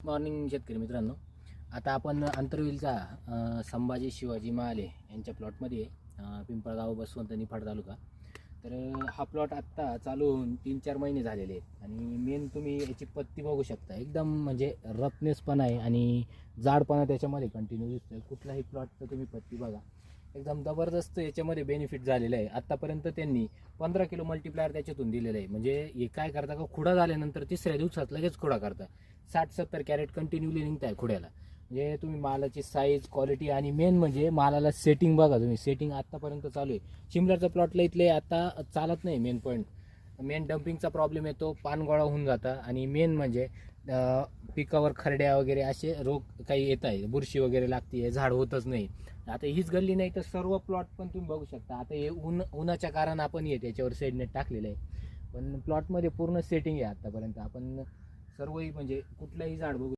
Morning शेतकरी मित्रांनो, आता आपण अंतरवेलचा संभाजी शिवाजी महाले यांच्या प्लॉटमध्ये पिंपळगाव बसवंत निफाड तालुका. तर हा प्लॉट आत्ता चालू होऊन 3-4 महिने झालेले आहेत आणि मेन तुम्ही याची पत्ती बघू शकता. एकदम म्हणजे रफनेसपणा आहे आणि जाडपणा त्याच्यामध्ये कंटिन्यू दिसतोय. कुठलाही प्लॉटचं तुम्ही पत्ती बघा, एकदम जबरदस्त याच्यामध्ये बेनिफिट झालेलं आहे. आत्तापर्यंत त्यांनी 15 किलो मल्टीप्लायर त्याच्यातून दिलेलं आहे. म्हणजे हे काय करता का, खुडा झाल्यानंतर तिसऱ्या दिवसात लगेच खुडा करता. 60-70 कॅरेट कंटिन्यूली निघत आहे खुड्याला. म्हणजे तुम्ही मालाची साईज, क्वालिटी आणि मेन म्हणजे मालाला सेटिंग बघा तुम्ही. सेटिंग आत्तापर्यंत चालू आहे. शिमलाच्या प्लॉटला इथले आता चालत नाही. मेन पॉईंट, मेन डम्पिंगचा प्रॉब्लेम येतो, पानगोळा होऊन जाता आणि मेन म्हणजे पिकावर खरड्या वगैरे असे रोग काही येत आहे, बुरशी वगैरे लागते, झाड होतच नाही. आता हीच गल्ली नाही तर सर्व प्लॉट पण तुम्ही बघू शकता. आता हे उन्हाच्या कारण आपण त्याच्यावर सेडनेट टाकलेलं आहे, पण प्लॉटमध्ये पूर्ण सेटिंग आहे आत्तापर्यंत. आपण सर्वही म्हणजे कुठलंही झाड बघू